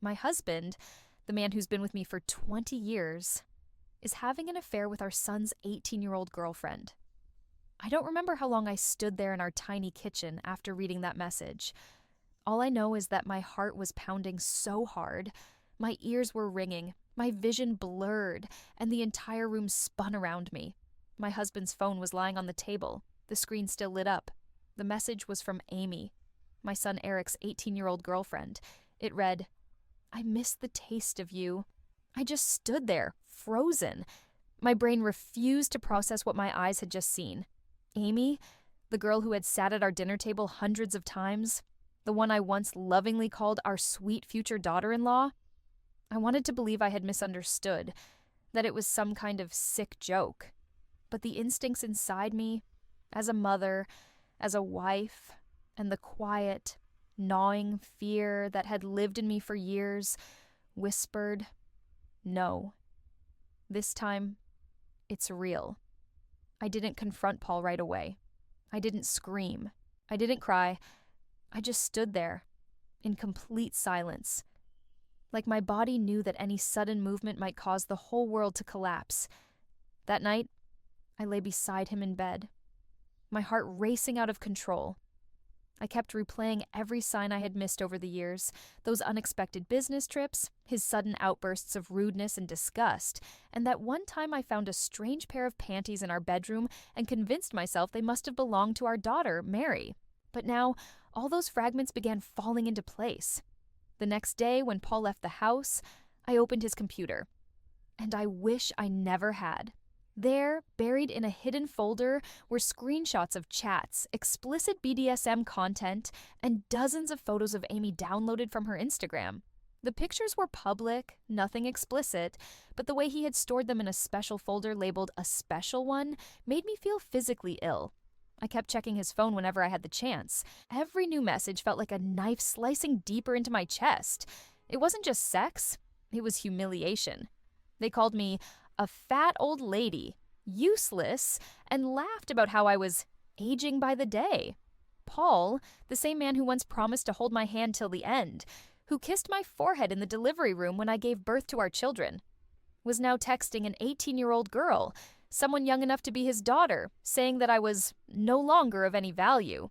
My husband, the man who's been with me for 20 years, is having an affair with our son's 18-year-old girlfriend. I don't remember how long I stood there in our tiny kitchen after reading that message. All I know is that my heart was pounding so hard, my ears were ringing, my vision blurred, and the entire room spun around me. My husband's phone was lying on the table, the screen still lit up. The message was from Amy, my son Eric's 18-year-old girlfriend. It read, "I miss the taste of you." I just stood there, frozen. My brain refused to process what my eyes had just seen. Amy, the girl who had sat at our dinner table hundreds of times, the one I once lovingly called our sweet future daughter-in-law. I wanted to believe I had misunderstood, that it was some kind of sick joke. But the instincts inside me, as a mother, as a wife, and the quiet, gnawing fear that had lived in me for years, whispered, no. This time, it's real. I didn't confront Paul right away. I didn't scream. I didn't cry. I just stood there, in complete silence. Like my body knew that any sudden movement might cause the whole world to collapse. That night, I lay beside him in bed, my heart racing out of control. I kept replaying every sign I had missed over the years, those unexpected business trips, his sudden outbursts of rudeness and disgust, and that one time I found a strange pair of panties in our bedroom and convinced myself they must have belonged to our daughter, Mary. But now, all those fragments began falling into place. The next day, when Paul left the house, I opened his computer. And I wish I never had. There, buried in a hidden folder, were screenshots of chats, explicit BDSM content, and dozens of photos of Amy downloaded from her Instagram. The pictures were public, nothing explicit, but the way he had stored them in a special folder labeled a special one made me feel physically ill. I kept checking his phone whenever I had the chance. Every new message felt like a knife slicing deeper into my chest. It wasn't just sex, it was humiliation. They called me a fat old lady, useless, and laughed about how I was aging by the day. Paul, the same man who once promised to hold my hand till the end, who kissed my forehead in the delivery room when I gave birth to our children, was now texting an 18-year-old girl, someone young enough to be his daughter, saying that I was no longer of any value.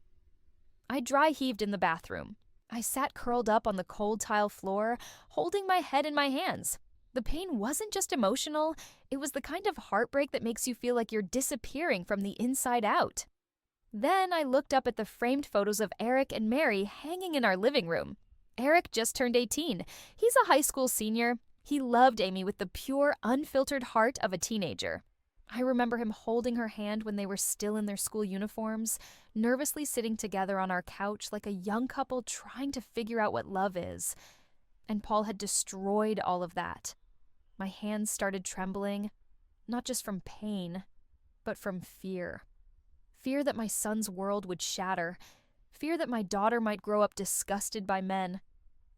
I dry heaved in the bathroom. I sat curled up on the cold tile floor, holding my head in my hands. The pain wasn't just emotional, it was the kind of heartbreak that makes you feel like you're disappearing from the inside out. Then I looked up at the framed photos of Eric and Mary hanging in our living room. Eric just turned 18. He's a high school senior. He loved Amy with the pure, unfiltered heart of a teenager. I remember him holding her hand when they were still in their school uniforms, nervously sitting together on our couch like a young couple trying to figure out what love is. And Paul had destroyed all of that. My hands started trembling, not just from pain, but from fear. Fear that my son's world would shatter. Fear that my daughter might grow up disgusted by men.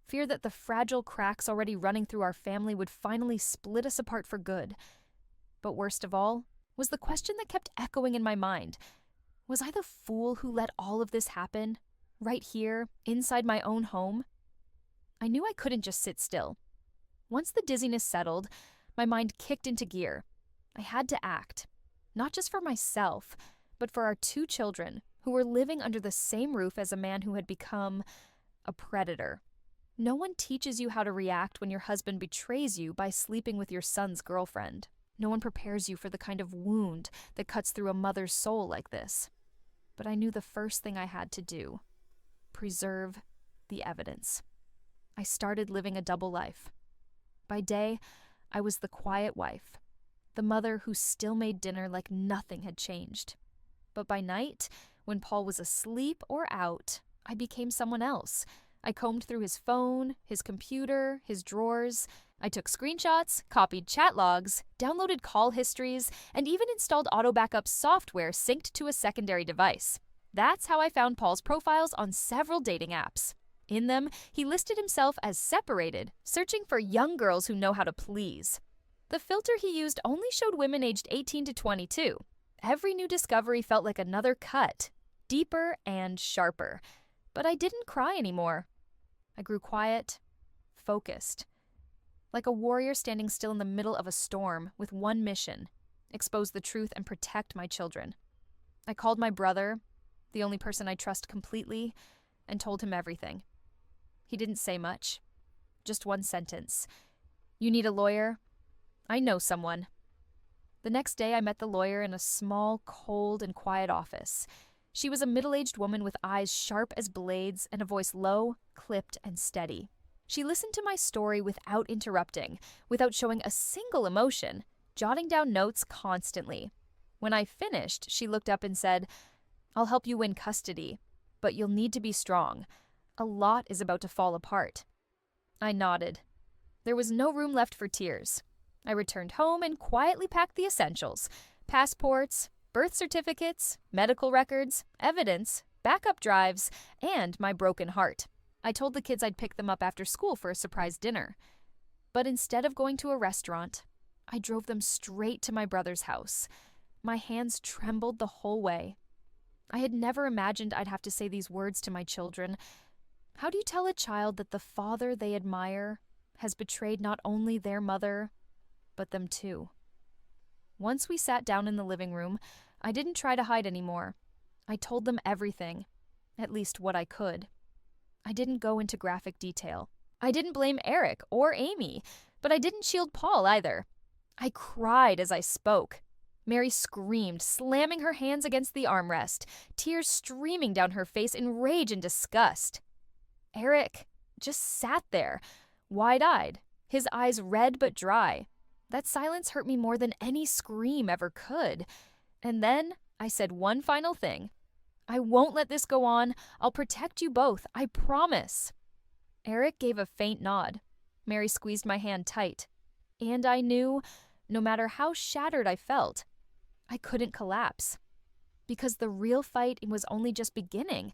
Fear that the fragile cracks already running through our family would finally split us apart for good. But worst of all was the question that kept echoing in my mind. Was I the fool who let all of this happen? Right here, inside my own home? I knew I couldn't just sit still. Once the dizziness settled, my mind kicked into gear. I had to act, not just for myself, but for our 2 children who were living under the same roof as a man who had become a predator. No one teaches you how to react when your husband betrays you by sleeping with your son's girlfriend. No one prepares you for the kind of wound that cuts through a mother's soul like this. But I knew the first thing I had to do: preserve the evidence. I started living a double life. By day, I was the quiet wife, the mother who still made dinner like nothing had changed. But by night, when Paul was asleep or out, I became someone else. I combed through his phone, his computer, his drawers. I took screenshots, copied chat logs, downloaded call histories, and even installed auto backup software synced to a secondary device. That's how I found Paul's profiles on several dating apps. In them, he listed himself as separated, searching for young girls who know how to please. The filter he used only showed women aged 18 to 22. Every new discovery felt like another cut, deeper and sharper. But I didn't cry anymore. I grew quiet, focused. Like a warrior standing still in the middle of a storm with one mission: expose the truth and protect my children. I called my brother, the only person I trust completely, and told him everything. He didn't say much. Just one sentence. "You need a lawyer? I know someone." The next day, I met the lawyer in a small, cold, and quiet office. She was a middle-aged woman with eyes sharp as blades and a voice low, clipped, and steady. She listened to my story without interrupting, without showing a single emotion, jotting down notes constantly. When I finished, she looked up and said, "I'll help you win custody, but you'll need to be strong. A lot is about to fall apart." I nodded. There was no room left for tears. I returned home and quietly packed the essentials: passports, birth certificates, medical records, evidence, backup drives, and my broken heart. I told the kids I'd pick them up after school for a surprise dinner. But instead of going to a restaurant, I drove them straight to my brother's house. My hands trembled the whole way. I had never imagined I'd have to say these words to my children. How do you tell a child that the father they admire has betrayed not only their mother, but them too? Once we sat down in the living room, I didn't try to hide anymore. I told them everything, at least what I could. I didn't go into graphic detail. I didn't blame Eric or Amy, but I didn't shield Paul either. I cried as I spoke. Mary screamed, slamming her hands against the armrest, tears streaming down her face in rage and disgust. Eric just sat there, wide-eyed, his eyes red but dry. That silence hurt me more than any scream ever could. And then I said one final thing. "I won't let this go on. I'll protect you both, I promise." Eric gave a faint nod. Mary squeezed my hand tight. And I knew, no matter how shattered I felt, I couldn't collapse. Because the real fight was only just beginning.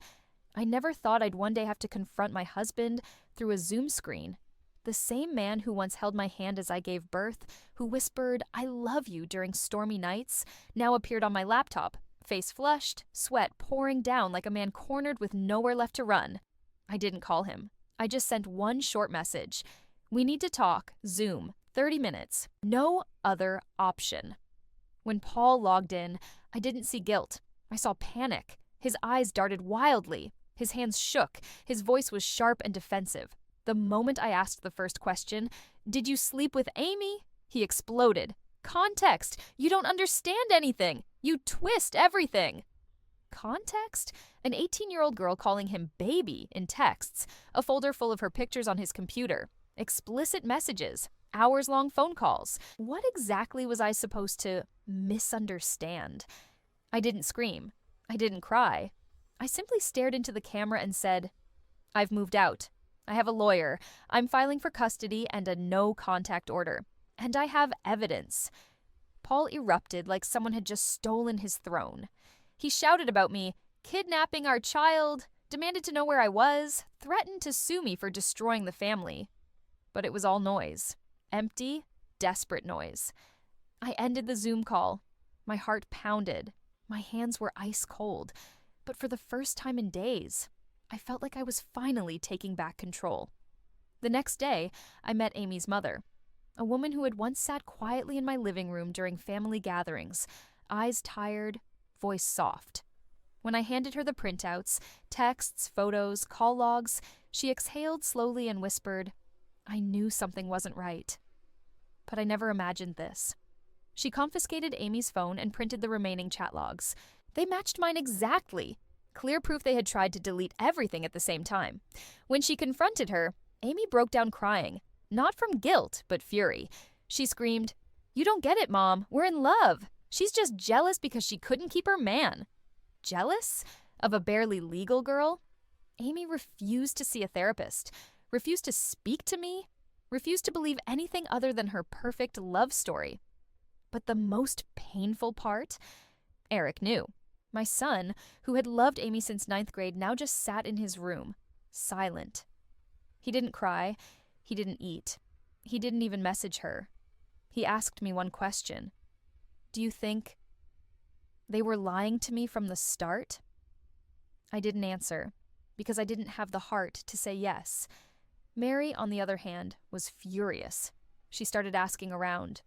I never thought I'd one day have to confront my husband through a Zoom screen. The same man who once held my hand as I gave birth, who whispered, "I love you" during stormy nights, now appeared on my laptop, face flushed, sweat pouring down like a man cornered with nowhere left to run. I didn't call him. I just sent one short message. "We need to talk. Zoom. 30 minutes. No other option." When Paul logged in, I didn't see guilt. I saw panic. His eyes darted wildly. His hands shook. His voice was sharp and defensive. The moment I asked the first question, "Did you sleep with Amy?" he exploded. "Context! You don't understand anything! You twist everything!" Context? An 18-year-old girl calling him baby in texts, a folder full of her pictures on his computer, explicit messages, hours-long phone calls. What exactly was I supposed to misunderstand? I didn't scream. I didn't cry. I simply stared into the camera and said, "I've moved out. I have a lawyer. I'm filing for custody and a no-contact order. And I have evidence." Paul erupted like someone had just stolen his throne. He shouted about me, kidnapping our child, demanded to know where I was, threatened to sue me for destroying the family. But it was all noise. Empty, desperate noise. I ended the Zoom call. My heart pounded. My hands were ice cold. But for the first time in days, I felt like I was finally taking back control. The next day, I met Amy's mother, a woman who had once sat quietly in my living room during family gatherings, eyes tired, voice soft. When I handed her the printouts, texts, photos, call logs, she exhaled slowly and whispered, "I knew something wasn't right." But I never imagined this. She confiscated Amy's phone and printed the remaining chat logs. They matched mine exactly. Clear proof they had tried to delete everything at the same time. When she confronted her, Amy broke down crying, not from guilt, but fury. She screamed, "You don't get it, Mom. We're in love. She's just jealous because she couldn't keep her man." Jealous? Of a barely legal girl? Amy refused to see a therapist, refused to speak to me, refused to believe anything other than her perfect love story. But the most painful part? Eric knew. My son, who had loved Amy since 9th grade, now just sat in his room, silent. He didn't cry. He didn't eat. He didn't even message her. He asked me one question. "Do you think they were lying to me from the start?" I didn't answer, because I didn't have the heart to say yes. Mary, on the other hand, was furious. She started asking around.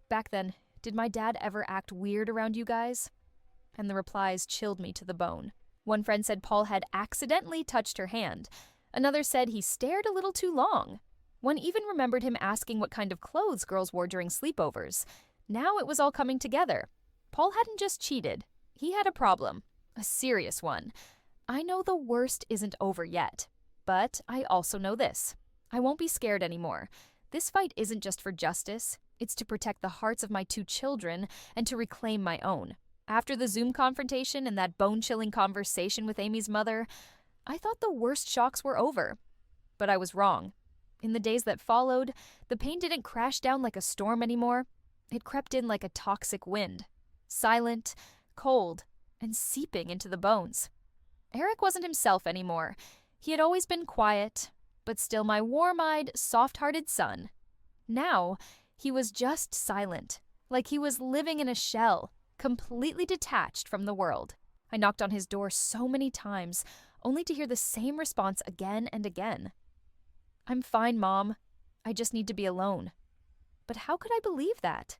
Back then, did my dad ever act weird around you guys? And the replies chilled me to the bone. One friend said Paul had accidentally touched her hand. Another said he stared a little too long. One even remembered him asking what kind of clothes girls wore during sleepovers. Now it was all coming together. Paul hadn't just cheated. He had a problem. A serious one. I know the worst isn't over yet. But I also know this. I won't be scared anymore. This fight isn't just for justice. It's to protect the hearts of my 2 children and to reclaim my own. After the Zoom confrontation and that bone-chilling conversation with Amy's mother, I thought the worst shocks were over. But I was wrong. In the days that followed, the pain didn't crash down like a storm anymore. It crept in like a toxic wind. Silent, cold, and seeping into the bones. Eric wasn't himself anymore. He had always been quiet, but still my warm-eyed, soft-hearted son. Now, he was just silent, like he was living in a shell, completely detached from the world. I knocked on his door so many times, only to hear the same response again and again. I'm fine, Mom. I just need to be alone. But how could I believe that?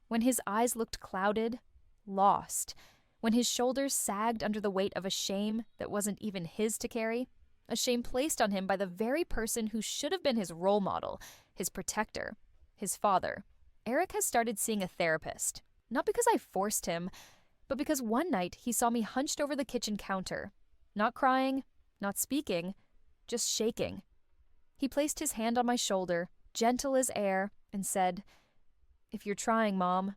When his eyes looked clouded, lost, when his shoulders sagged under the weight of a shame that wasn't even his to carry, a shame placed on him by the very person who should have been his role model, his protector, his father. Eric has started seeing a therapist, not because I forced him, but because one night he saw me hunched over the kitchen counter, not crying, not speaking, just shaking. He placed his hand on my shoulder, gentle as air, and said, "If you're trying, Mom,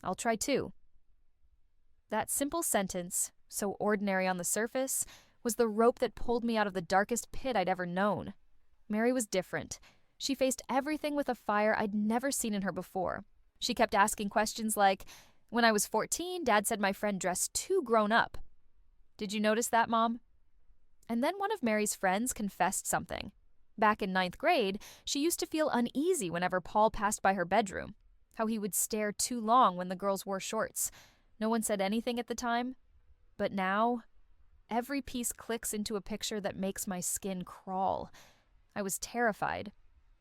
I'll try too." That simple sentence, so ordinary on the surface, was the rope that pulled me out of the darkest pit I'd ever known. Mary was different. She faced everything with a fire I'd never seen in her before. She kept asking questions like, "When I was 14, Dad said my friend dressed too grown up. Did you notice that, Mom?" And then one of Mary's friends confessed something. Back in 9th grade, she used to feel uneasy whenever Paul passed by her bedroom, how he would stare too long when the girls wore shorts. No one said anything at the time, but now, every piece clicks into a picture that makes my skin crawl. I was terrified,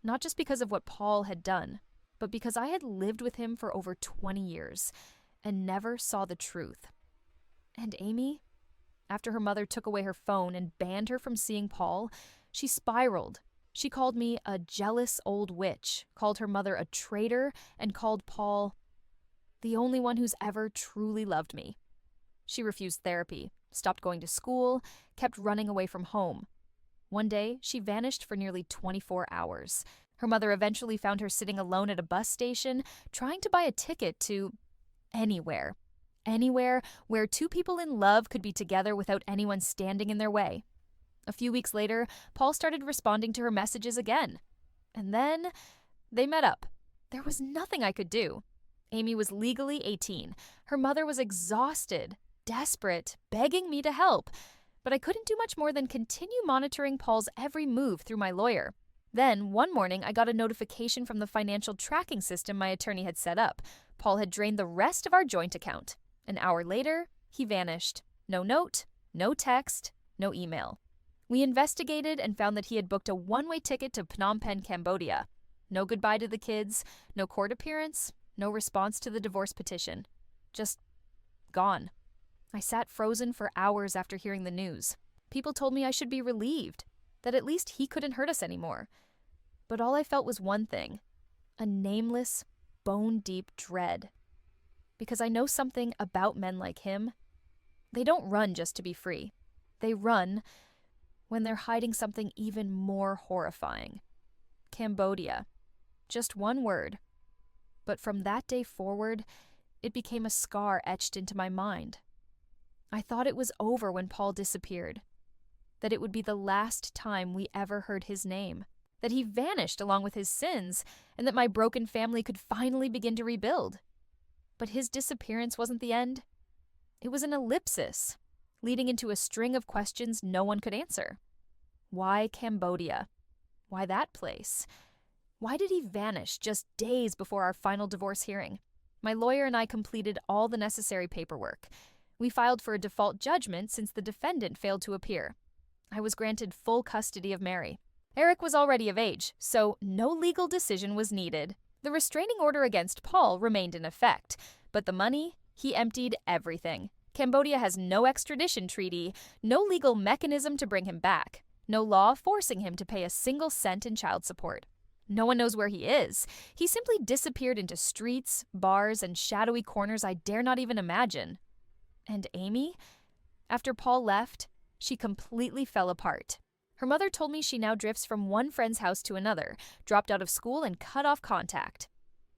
not just because of what Paul had done, but because I had lived with him for over 20 years and never saw the truth. And Amy, after her mother took away her phone and banned her from seeing Paul, she spiraled. She called me a jealous old witch, called her mother a traitor, and called Paul the only one who's ever truly loved me. She refused therapy, stopped going to school, kept running away from home. One day, she vanished for nearly 24 hours. Her mother eventually found her sitting alone at a bus station, trying to buy a ticket to anywhere. Anywhere where 2 people in love could be together without anyone standing in their way. A few weeks later, Paul started responding to her messages again. And then, they met up. There was nothing I could do. Amy was legally 18. Her mother was exhausted, desperate, begging me to help. But I couldn't do much more than continue monitoring Paul's every move through my lawyer. Then, one morning, I got a notification from the financial tracking system my attorney had set up. Paul had drained the rest of our joint account. An hour later, he vanished. No note, no text, no email. We investigated and found that he had booked a one-way ticket to Phnom Penh, Cambodia. No goodbye to the kids, no court appearance, no response to the divorce petition. Just gone. I sat frozen for hours after hearing the news. People told me I should be relieved, that at least he couldn't hurt us anymore. But all I felt was one thing, a nameless, bone-deep dread. Because I know something about men like him. They don't run just to be free. They run when they're hiding something even more horrifying. Cambodia. Just one word. But from that day forward, it became a scar etched into my mind. I thought it was over when Paul disappeared. That it would be the last time we ever heard his name. That he vanished along with his sins, and that my broken family could finally begin to rebuild. But his disappearance wasn't the end. It was an ellipsis, leading into a string of questions no one could answer. Why Cambodia? Why that place? Why did he vanish just days before our final divorce hearing? My lawyer and I completed all the necessary paperwork. We filed for a default judgment since the defendant failed to appear. I was granted full custody of Mary. Eric was already of age, so no legal decision was needed. The restraining order against Paul remained in effect, but the money, he emptied everything. Cambodia has no extradition treaty, no legal mechanism to bring him back, no law forcing him to pay a single cent in child support. No one knows where he is. He simply disappeared into streets, bars, and shadowy corners I dare not even imagine. And Amy? After Paul left, she completely fell apart. Her mother told me she now drifts from one friend's house to another, dropped out of school, and cut off contact.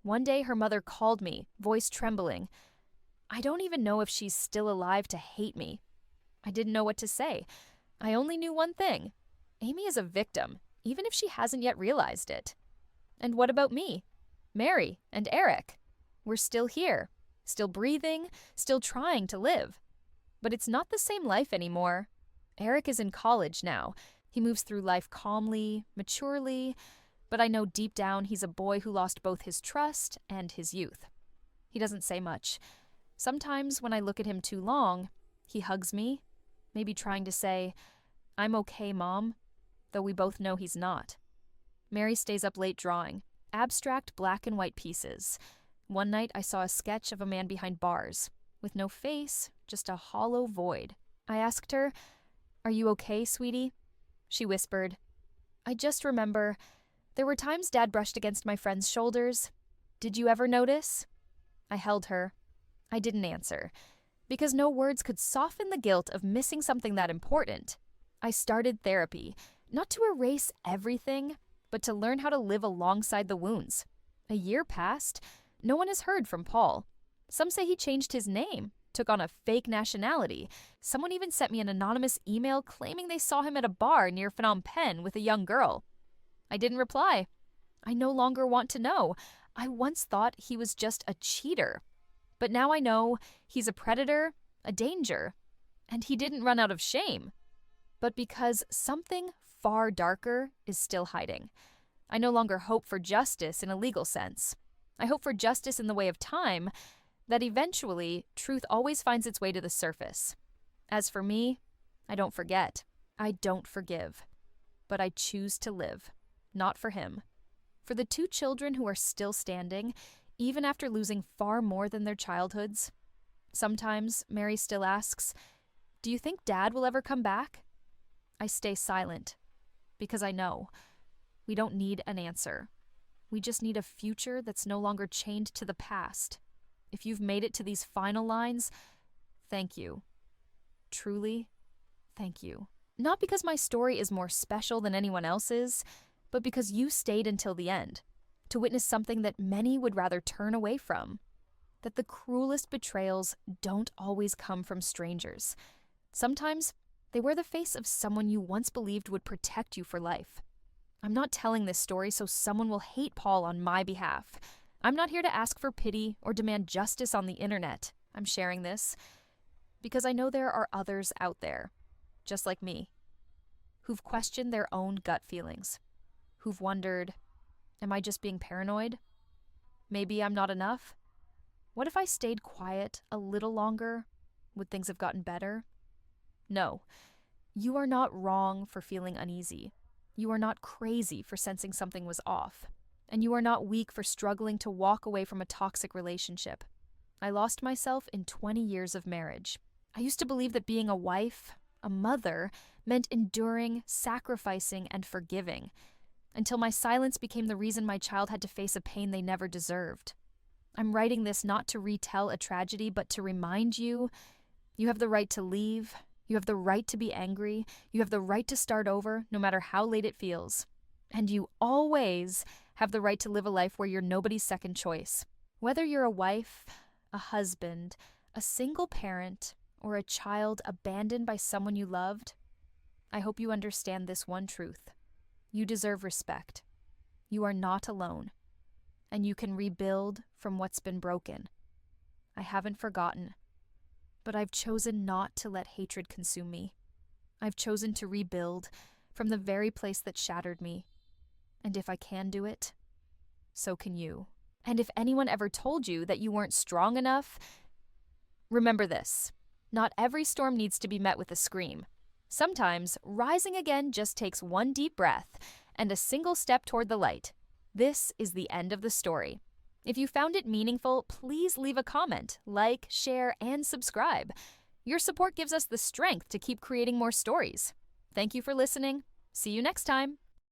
One day her mother called me, voice trembling. I don't even know if she's still alive to hate me. I didn't know what to say. I only knew one thing. Amy is a victim, even if she hasn't yet realized it. And what about me? Mary and Eric? We're still here, still breathing, still trying to live. But it's not the same life anymore. Eric is in college now. He moves through life calmly, maturely, but I know deep down he's a boy who lost both his trust and his youth. He doesn't say much. Sometimes when I look at him too long, he hugs me, maybe trying to say, "I'm okay, Mom," though we both know he's not. Mary stays up late drawing, abstract black and white pieces. One night I saw a sketch of a man behind bars, with no face, just a hollow void. I asked her, "Are you okay, sweetie?" She whispered, "I just remember, there were times Dad brushed against my friend's shoulders. Did you ever notice?" I held her. I didn't answer, because no words could soften the guilt of missing something that important. I started therapy, not to erase everything, but to learn how to live alongside the wounds. A year passed. No one has heard from Paul. Some say he changed his name, took on a fake nationality. Someone even sent me an anonymous email claiming they saw him at a bar near Phnom Penh with a young girl. I didn't reply. I no longer want to know. I once thought he was just a cheater. But now I know he's a predator, a danger. And he didn't run out of shame. But because something far darker is still hiding. I no longer hope for justice in a legal sense. I hope for justice in the way of time, that eventually truth always finds its way to the surface. As for me, I don't forget. I don't forgive. But I choose to live. Not for him. For the two children who are still standing, even after losing far more than their childhoods. Sometimes Mary still asks, "Do you think Dad will ever come back?" I stay silent, because I know we don't need an answer. We just need a future that's no longer chained to the past. If you've made it to these final lines, thank you. Truly, thank you. Not because my story is more special than anyone else's, but because you stayed until the end, to witness something that many would rather turn away from. That the cruelest betrayals don't always come from strangers. Sometimes they wear the face of someone you once believed would protect you for life. I'm not telling this story so someone will hate Paul on my behalf. I'm not here to ask for pity or demand justice on the internet. I'm sharing this because I know there are others out there, just like me, who've questioned their own gut feelings, who've wondered, am I just being paranoid? Maybe I'm not enough? What if I stayed quiet a little longer? Would things have gotten better? No, you are not wrong for feeling uneasy. You are not crazy for sensing something was off. And you are not weak for struggling to walk away from a toxic relationship. I lost myself in 20 years of marriage. I used to believe that being a wife, a mother, meant enduring, sacrificing, and forgiving, until my silence became the reason my child had to face a pain they never deserved. I'm writing this not to retell a tragedy, but to remind you, you have the right to leave, you have the right to be angry, you have the right to start over, no matter how late it feels. And you always have the right to live a life where you're nobody's second choice. Whether you're a wife, a husband, a single parent, or a child abandoned by someone you loved, I hope you understand this one truth. You deserve respect. You are not alone. And you can rebuild from what's been broken. I haven't forgotten. But I've chosen not to let hatred consume me. I've chosen to rebuild from the very place that shattered me. And if I can do it, so can you. And if anyone ever told you that you weren't strong enough, remember this. Not every storm needs to be met with a scream. Sometimes, rising again just takes one deep breath and a single step toward the light. This is the end of the story. If you found it meaningful, please leave a comment, like, share, and subscribe. Your support gives us the strength to keep creating more stories. Thank you for listening. See you next time.